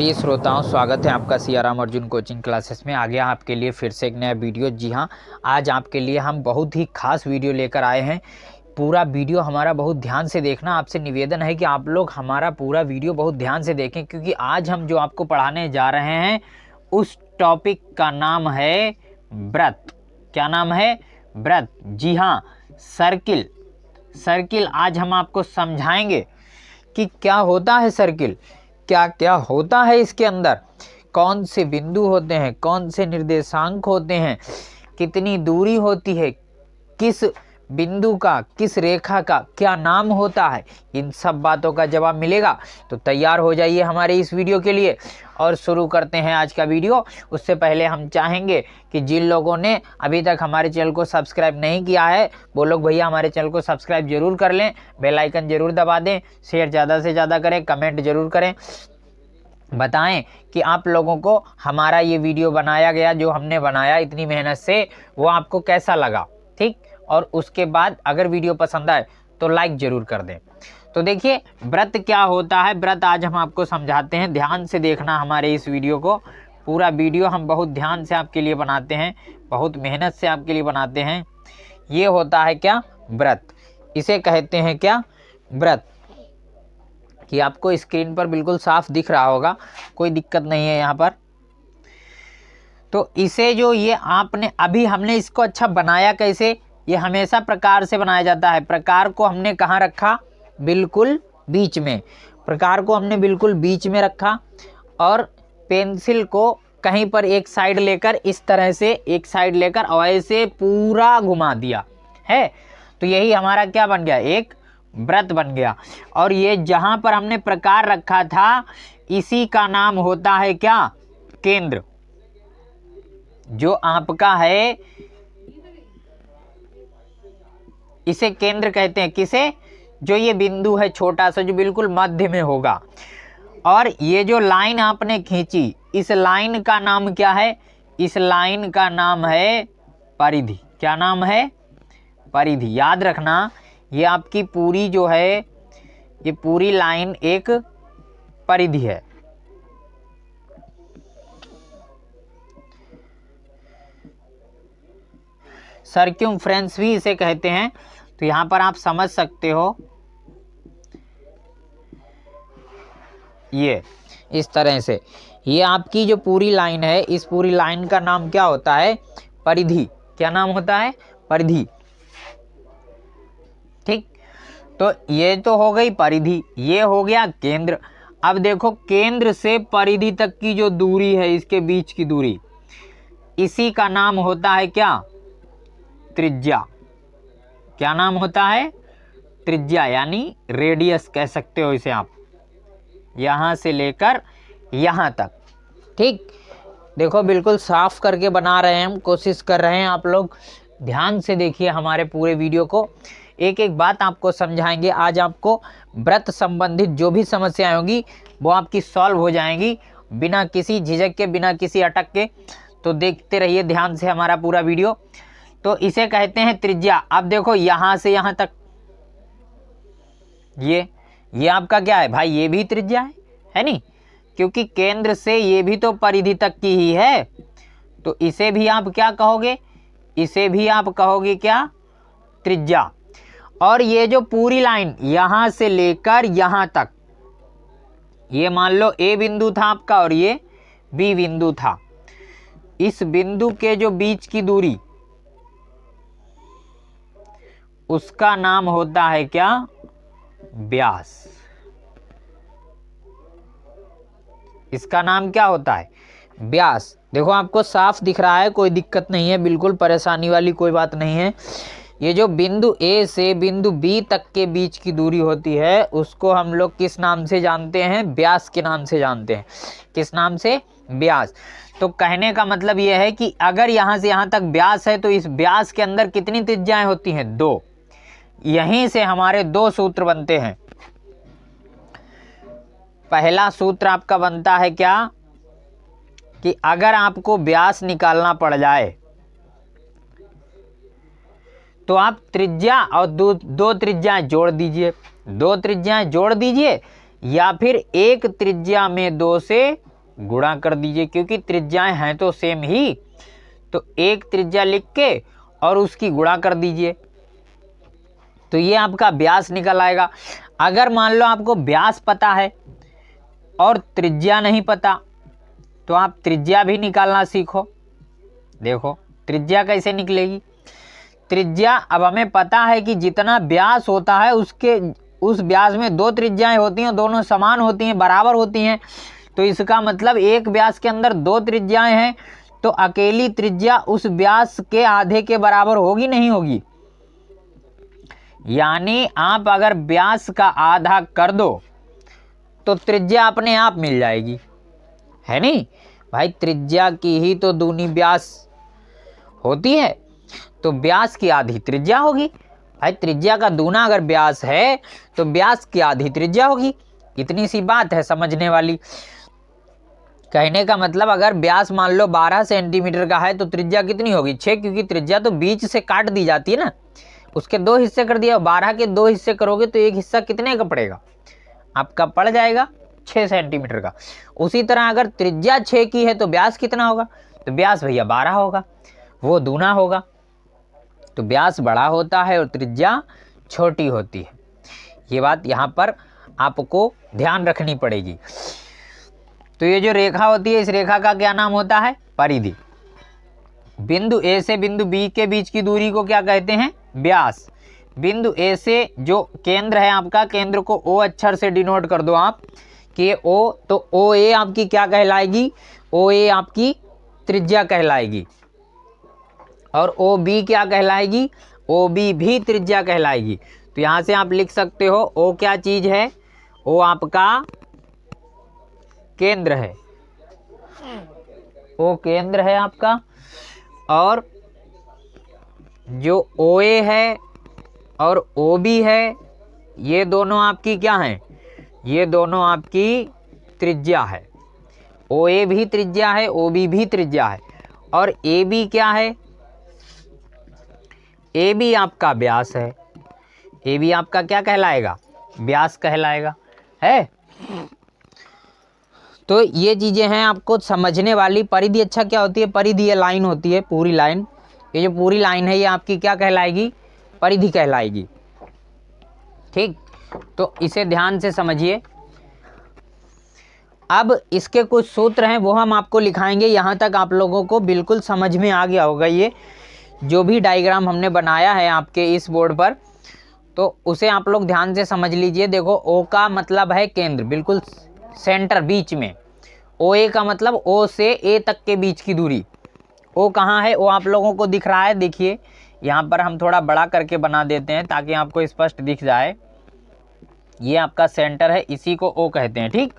प्रिय श्रोताओं, स्वागत है आपका सियाराम अर्जुन कोचिंग क्लासेस में। आ गया आपके लिए फिर से एक नया वीडियो। जी हाँ, आज आपके लिए हम बहुत ही खास वीडियो लेकर आए हैं। पूरा वीडियो हमारा बहुत ध्यान से देखना। आपसे निवेदन है कि आप लोग हमारा पूरा वीडियो बहुत ध्यान से देखें, क्योंकि आज हम जो आपको पढ़ाने जा रहे हैं उस टॉपिक का नाम है व्रत। क्या नाम है? व्रत। जी हाँ, सर्किल। सर्किल आज हम आपको समझाएंगे कि क्या होता है सर्किल, क्या क्या होता है इसके अंदर, कौन से बिंदु होते हैं, कौन से निर्देशांक होते हैं, कितनी दूरी होती है, किस बिंदु का, किस रेखा का क्या नाम होता है। इन सब बातों का जवाब मिलेगा। तो तैयार हो जाइए हमारे इस वीडियो के लिए और शुरू करते हैं आज का वीडियो। उससे पहले हम चाहेंगे कि जिन लोगों ने अभी तक हमारे चैनल को सब्सक्राइब नहीं किया है वो लोग भैया हमारे चैनल को सब्सक्राइब जरूर कर लें, बेल आइकन जरूर दबा दें, शेयर ज़्यादा से ज़्यादा करें, कमेंट जरूर करें, बताएं कि आप लोगों को हमारा ये वीडियो बनाया गया, जो हमने बनाया इतनी मेहनत से, वो आपको कैसा लगा। ठीक, और उसके बाद अगर वीडियो पसंद आए तो लाइक जरूर कर दें। तो देखिए व्रत क्या होता है। व्रत आज हम आपको समझाते हैं। ध्यान से देखना हमारे इस वीडियो को। पूरा वीडियो हम बहुत ध्यान से आपके लिए बनाते हैं, बहुत मेहनत से आपके लिए बनाते हैं। ये होता है क्या? व्रत। इसे कहते हैं क्या? व्रत। कि आपको स्क्रीन पर बिल्कुल साफ दिख रहा होगा, कोई दिक्कत नहीं है यहाँ पर। तो इसे जो ये आपने अभी हमने इसको अच्छा बनाया कैसे? ये हमेशा प्रकार से बनाया जाता है। प्रकार को हमने कहाँ रखा? बिल्कुल बीच में। प्रकार को हमने बिल्कुल बीच में रखा और पेंसिल को कहीं पर एक साइड लेकर, इस तरह से एक साइड लेकर और ऐसे पूरा घुमा दिया है। तो यही हमारा क्या बन गया? एक व्रत बन गया। और ये जहां पर हमने प्रकार रखा था इसी का नाम होता है क्या? केंद्र। जो आपका है इसे केंद्र कहते हैं। किसे? जो ये बिंदु है छोटा सा, जो बिल्कुल मध्य में होगा। और ये जो लाइन आपने खींची, इस लाइन का नाम क्या है? इस लाइन का नाम है परिधि। क्या नाम है? परिधि। याद रखना, ये आपकी पूरी जो है, ये पूरी लाइन एक परिधि है। सर्क्यूम्फ्रेंस भी इसे कहते हैं। तो यहां पर आप समझ सकते हो, ये इस तरह से ये आपकी जो पूरी लाइन है, इस पूरी लाइन का नाम क्या होता है? परिधि। क्या नाम होता है? परिधि। ठीक, तो ये तो हो गई परिधि, ये हो गया केंद्र। अब देखो, केंद्र से परिधि तक की जो दूरी है, इसके बीच की दूरी, इसी का नाम होता है क्या? त्रिज्या। क्या नाम होता है? त्रिज्या, यानी रेडियस कह सकते हो इसे आप, यहां से लेकर यहां तक। ठीक, देखो बिल्कुल साफ करके बना रहे हैं हम, कोशिश कर रहे हैं। आप लोग ध्यान से देखिए हमारे पूरे वीडियो को। एक एक बात आपको समझाएंगे। आज आपको व्रत संबंधित जो भी समस्याएं होंगी वो आपकी सॉल्व हो जाएंगी, बिना किसी झिझक के, बिना किसी अटक के। तो देखते रहिए ध्यान से हमारा पूरा वीडियो। तो इसे कहते हैं त्रिज्या। अब देखो यहां से यहां तक, ये आपका क्या है भाई? ये भी त्रिज्या है नहीं? क्योंकि केंद्र से ये भी तो परिधि तक की ही है। तो इसे भी आप क्या कहोगे? इसे भी आप कहोगे क्या? त्रिज्या। और ये जो पूरी लाइन यहां से लेकर यहां तक, ये मान लो ए बिंदु था आपका और ये बी बिंदु था। इस बिंदु के जो बीच की दूरी, उसका नाम होता है क्या? व्यास। इसका नाम क्या होता है? व्यास। देखो आपको साफ दिख रहा है, कोई दिक्कत नहीं है, बिल्कुल परेशानी वाली कोई बात नहीं है। ये जो बिंदु ए से बिंदु बी तक के बीच की दूरी होती है, उसको हम लोग किस नाम से जानते हैं? व्यास के नाम से जानते हैं। किस नाम से? व्यास। तो कहने का मतलब यह है कि अगर यहां से यहां तक व्यास है तो इस व्यास के अंदर कितनी त्रिज्याएं होती हैं? 2। यहीं से हमारे 2 सूत्र बनते हैं। पहला सूत्र आपका बनता है क्या? कि अगर आपको व्यास निकालना पड़ जाए तो आप त्रिज्या और दो त्रिज्याएं जोड़ दीजिए। 2 त्रिज्याएं जोड़ दीजिए, या फिर एक त्रिज्या में 2 से गुणा कर दीजिए, क्योंकि त्रिज्याएं हैं तो सेम ही, तो एक त्रिज्या लिख के और उसकी गुणा कर दीजिए, तो ये आपका व्यास निकल आएगा। अगर मान लो आपको व्यास पता है और त्रिज्या नहीं पता, तो आप त्रिज्या भी निकालना सीखो। देखो त्रिज्या कैसे निकलेगी। त्रिज्या, अब हमें पता है कि जितना व्यास होता है उस व्यास में दो त्रिज्याएं होती हैं, दोनों समान होती हैं, बराबर होती हैं। तो इसका मतलब एक व्यास के अंदर दो त्रिज्याएं हैं, तो अकेली त्रिज्या उस व्यास के आधे के बराबर होगी, नहीं होगी। यानी आप अगर व्यास का आधा कर दो तो त्रिज्या अपने आप मिल जाएगी, है नहीं भाई। त्रिज्या की ही तो दूनी व्यास होती है, तो व्यास की आधी त्रिज्या होगी। भाई त्रिज्या का दूना अगर व्यास है तो व्यास की आधी त्रिज्या होगी। इतनी सी बात है समझने वाली। कहने का मतलब अगर व्यास मान लो 12 सेंटीमीटर का है तो त्रिज्या कितनी होगी, 6, क्योंकि त्रिज्या तो बीच से काट दी जाती है ना, उसके दो हिस्से कर दिया। 12 के दो हिस्से करोगे तो एक हिस्सा कितने का पड़ेगा, आपका पड़ जाएगा 6 सेंटीमीटर का। उसी तरह अगर त्रिज्या 6 की है तो व्यास कितना होगा, तो व्यास भैया 12 होगा, वो दूना होगा। तो व्यास बड़ा होता है और त्रिज्या छोटी होती है। ये बात यहाँ पर आपको ध्यान रखनी पड़ेगी। तो ये जो रेखा होती है, इस रेखा का क्या नाम होता है, परिधि। बिंदु ए से बिंदु बी के बीच की दूरी को क्या कहते हैं, व्यास। बिंदु ए से जो केंद्र है आपका, केंद्र को ओ अक्षर से डिनोट कर दो आप कि ओ, तो ओ ए आपकी क्या कहलाएगी, ओ ए आपकी त्रिज्या कहलाएगी। और ओ बी क्या कहलाएगी, ओ बी भी त्रिज्या कहलाएगी। तो यहाँ से आप लिख सकते हो ओ क्या चीज है, ओ आपका केंद्र है, ओ केंद्र है आपका। और जो ओ ए है और ओ बी है, ये दोनों आपकी क्या हैं, ये दोनों आपकी त्रिज्या है। ओ ए भी त्रिज्या है, ओ बी भी त्रिज्या है। और ए बी क्या है, ए बी आपका व्यास है। ए बी आपका क्या कहलाएगा, व्यास कहलाएगा, है। तो ये चीजें हैं आपको समझने वाली। परिधि अच्छा क्या होती है, परिधि ये लाइन होती है, पूरी लाइन, ये जो पूरी लाइन है ये आपकी क्या कहलाएगी, परिधि कहलाएगी। ठीक, तो इसे ध्यान से समझिए। अब इसके कुछ सूत्र हैं वो हम आपको लिखाएंगे। यहाँ तक आप लोगों को बिल्कुल समझ में आ गया होगा। ये जो भी डायग्राम हमने बनाया है आपके इस बोर्ड पर, तो उसे आप लोग ध्यान से समझ लीजिए। देखो ओ का मतलब है केंद्र, बिल्कुल सेंटर, बीच में। ओ ए का मतलब ओ से ए तक के बीच की दूरी। ओ कहाँ है, ओ आप लोगों को दिख रहा है, देखिए यहाँ पर हम थोड़ा बड़ा करके बना देते हैं ताकि आपको स्पष्ट दिख जाए। ये आपका सेंटर है, इसी को ओ कहते हैं। ठीक,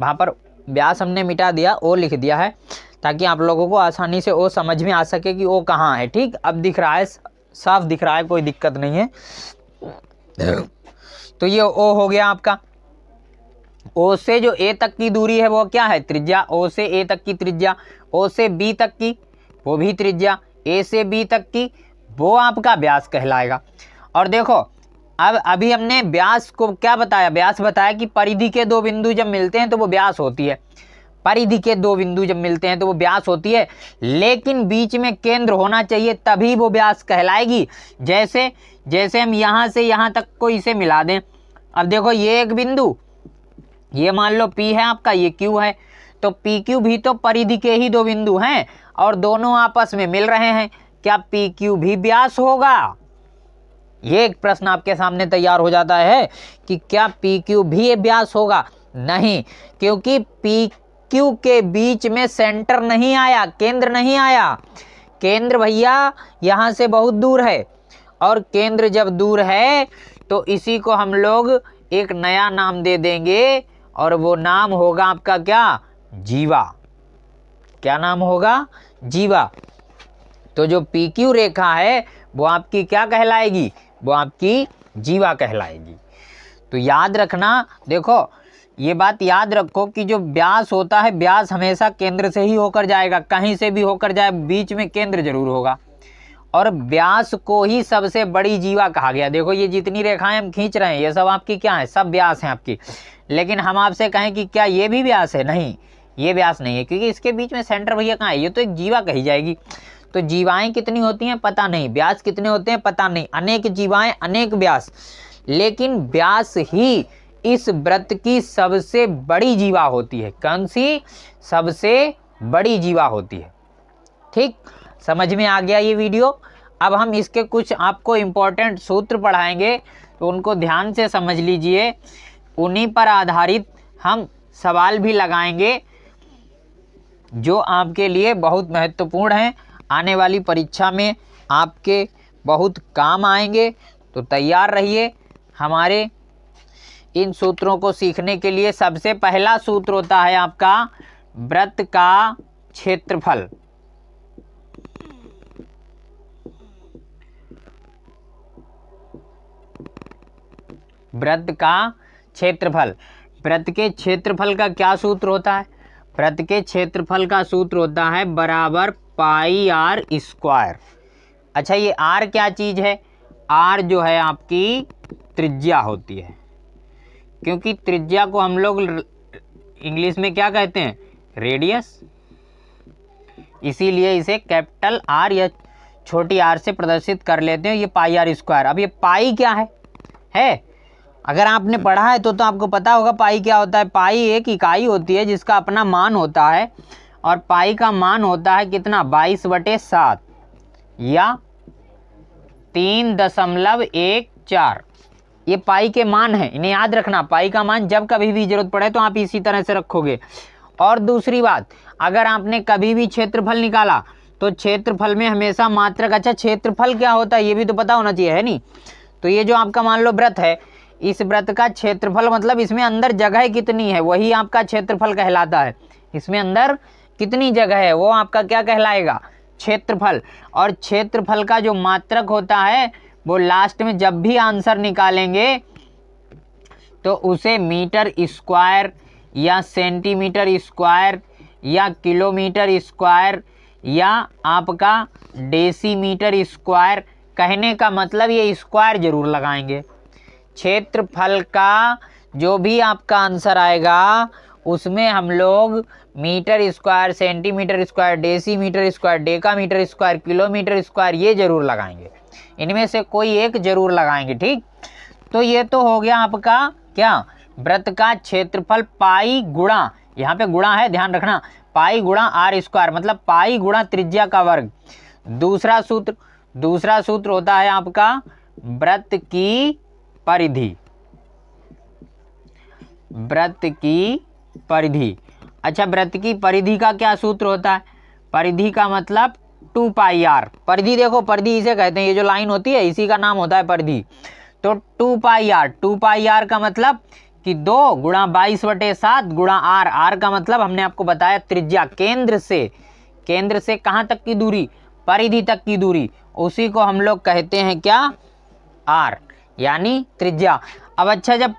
वहाँ पर व्यास हमने मिटा दिया, ओ लिख दिया है ताकि आप लोगों को आसानी से ओ समझ में आ सके कि ओ कहाँ है। ठीक, अब दिख रहा है, साफ दिख रहा है, कोई दिक्कत नहीं है। तो ये ओ हो गया आपका। ओ से जो ए तक की दूरी है वो क्या है, त्रिज्या। ओ से ए तक की त्रिज्या। ओ से बी तक की वो भी त्रिज्या। ए से बी तक की वो आपका व्यास कहलाएगा। और देखो अब अभी हमने व्यास को क्या बताया, व्यास बताया कि परिधि के दो बिंदु जब मिलते हैं तो वो व्यास होती है। परिधि के दो बिंदु जब मिलते हैं तो वो व्यास होती है, लेकिन बीच में केंद्र होना चाहिए तभी वो व्यास कहलाएगी। जैसे जैसे हम यहाँ से यहाँ तक को इसे मिला दें। अब देखो ये एक बिंदु, ये मान लो P है आपका, ये Q है, तो PQ भी तो परिधि के ही दो बिंदु हैं और दोनों आपस में मिल रहे हैं। क्या PQ भी व्यास होगा? ये एक प्रश्न आपके सामने तैयार हो जाता है कि क्या PQ भी व्यास होगा? नहीं, क्योंकि PQ के बीच में सेंटर नहीं आया, केंद्र नहीं आया। केंद्र भैया यहाँ से बहुत दूर है, और केंद्र जब दूर है तो इसी को हम लोग एक नया नाम दे देंगे, और वो नाम होगा आपका क्या, जीवा। क्या नाम होगा, जीवा। तो जो PQ रेखा है वो आपकी क्या कहलाएगी, वो आपकी जीवा कहलाएगी। तो याद रखना, देखो ये बात याद रखो कि जो व्यास होता है, व्यास हमेशा केंद्र से ही होकर जाएगा, कहीं से भी होकर जाए, बीच में केंद्र जरूर होगा। और व्यास को ही सबसे बड़ी जीवा कहा गया। देखो ये जितनी रेखाएं हम खींच रहे हैं ये सब आपकी क्या है, सब व्यास हैं आपकी। लेकिन हम आपसे कहें कि क्या ये भी व्यास है, नहीं, ये व्यास नहीं है, क्योंकि इसके बीच में सेंटर भैया कहाँ है, ये तो एक जीवा कही जाएगी। तो जीवाएं कितनी होती हैं पता नहीं, व्यास कितने होते हैं पता नहीं, अनेक जीवाएं अनेक व्यास, लेकिन व्यास ही इस व्रत की सबसे बड़ी जीवा होती है। कौन सी? सबसे बड़ी जीवा होती है। ठीक, समझ में आ गया ये वीडियो। अब हम इसके कुछ आपको इम्पोर्टेंट सूत्र पढ़ाएंगे, तो उनको ध्यान से समझ लीजिए। उन्हीं पर आधारित हम सवाल भी लगाएंगे जो आपके लिए बहुत महत्वपूर्ण हैं, आने वाली परीक्षा में आपके बहुत काम आएंगे। तो तैयार रहिए हमारे इन सूत्रों को सीखने के लिए। सबसे पहला सूत्र होता है आपका व्रत का क्षेत्रफल। व्रत का क्षेत्रफल, व्रत के क्षेत्रफल का क्या सूत्र होता है? व्रत के क्षेत्रफल का सूत्र होता है बराबर पाई आर स्क्वायर। अच्छा, ये आर क्या चीज़ है? आर जो है आपकी त्रिज्या होती है, क्योंकि त्रिज्या को हम लोग इंग्लिश में क्या कहते हैं? रेडियस। इसीलिए इसे कैपिटल आर या छोटी आर से प्रदर्शित कर लेते हैं, ये पाई आर स्क्वायर। अब ये पाई क्या है? अगर आपने पढ़ा है तो आपको पता होगा पाई क्या होता है। पाई एक इकाई होती है जिसका अपना मान होता है, और पाई का मान होता है कितना? 22/7 या 3.14। ये पाई के मान है, इन्हें याद रखना। पाई का मान जब कभी भी जरूरत पड़े तो आप इसी तरह से रखोगे। और दूसरी बात, अगर आपने कभी भी क्षेत्रफल निकाला तो क्षेत्रफल में हमेशा मात्रक। अच्छा, क्षेत्रफल क्या होता है ये भी तो पता होना चाहिए, है नहीं? तो ये जो आपका मान लो व्रत है, इस व्रत का क्षेत्रफल मतलब इसमें अंदर जगह कितनी है, वही आपका क्षेत्रफल कहलाता है। इसमें अंदर कितनी जगह है वो आपका क्या कहलाएगा? क्षेत्रफल। और क्षेत्रफल का जो मात्रक होता है वो लास्ट में जब भी आंसर निकालेंगे तो उसे मीटर स्क्वायर या सेंटीमीटर स्क्वायर या किलोमीटर स्क्वायर या आपका डेसीमीटर स्क्वायर, कहने का मतलब ये स्क्वायर जरूर लगाएंगे। क्षेत्रफल का जो भी आपका आंसर आएगा उसमें हम लोग metre square, centimetre square, decimetre square, decametre square, kilometre square ये जरूर लगाएंगे। इनमें से कोई एक जरूर लगाएंगे। ठीक, तो ये तो हो गया आपका क्या? व्रत का क्षेत्रफल पाई गुणा, यहाँ पे गुणा है ध्यान रखना, पाई गुणा आर स्क्वायर, मतलब पाई गुणा त्रिज्या का वर्ग। दूसरा सूत्र होता है आपका व्रत की परिधि। व्रत की परिधि। अच्छा, व्रत की परिधि का क्या सूत्र होता है? परिधि का मतलब 2 पाई आर। परिधि देखो, परिधि इसे कहते हैं, ये जो लाइन होती है इसी का नाम होता है परिधि। तो 2 पाई आर, 2 पाई आर का मतलब कि 2 गुणा 22/7 गुणा आर। आर का मतलब हमने आपको बताया त्रिज्या, केंद्र से कहाँ तक की दूरी? परिधि तक की दूरी, उसी को हम लोग कहते हैं क्या? आर, यानी त्रिज्या। अब अच्छा, जब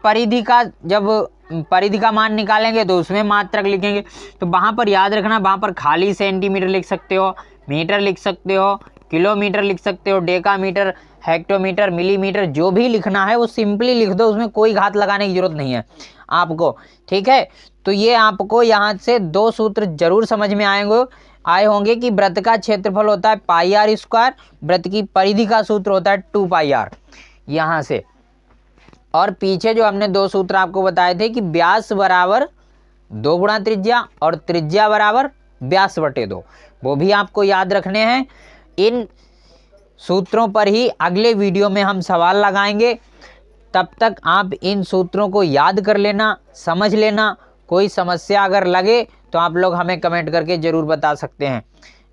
परिधि का मान निकालेंगे तो उसमें मात्रक लिखेंगे, तो वहाँ पर याद रखना, वहाँ पर खाली सेंटीमीटर लिख सकते हो, मीटर लिख सकते हो, किलोमीटर लिख सकते हो, डेकामीटर, हेक्टोमीटर, मिलीमीटर, जो भी लिखना है वो सिंपली लिख दो, उसमें कोई घात लगाने की जरूरत नहीं है आपको। ठीक है, तो ये आपको यहाँ से 2 सूत्र जरूर समझ में आए होंगे कि व्रत का क्षेत्रफल होता है पाई आर स्क्वायर, व्रत की परिधि का सूत्र होता है 2 पाई आर यहाँ से। और पीछे जो हमने 2 सूत्र आपको बताए थे कि व्यास बराबर 2 गुणा त्रिज्या और त्रिज्या बराबर व्यास बटे 2, वो भी आपको याद रखने हैं। इन सूत्रों पर ही अगले वीडियो में हम सवाल लगाएंगे। तब तक आप इन सूत्रों को याद कर लेना, समझ लेना। कोई समस्या अगर लगे तो आप लोग हमें कमेंट करके ज़रूर बता सकते हैं,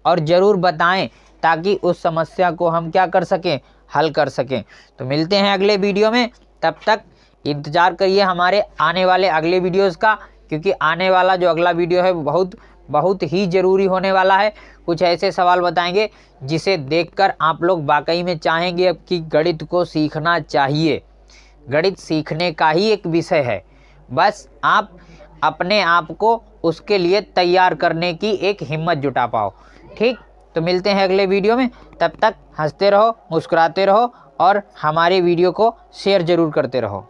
और ज़रूर बताएं ताकि उस समस्या को हम क्या कर सकें? हल कर सकें। तो मिलते हैं अगले वीडियो में, तब तक इंतज़ार करिए हमारे आने वाले अगले वीडियोज़ का, क्योंकि आने वाला जो अगला वीडियो है वो बहुत ही ज़रूरी होने वाला है। कुछ ऐसे सवाल बताएंगे जिसे देखकर आप लोग वाकई में चाहेंगे अब कि गणित को सीखना चाहिए। गणित सीखने का ही एक विषय है, बस आप अपने आप को उसके लिए तैयार करने की एक हिम्मत जुटा पाओ। ठीक, तो मिलते हैं अगले वीडियो में, तब तक हंसते रहो, मुस्कुराते रहो और हमारे वीडियो को शेयर ज़रूर करते रहो।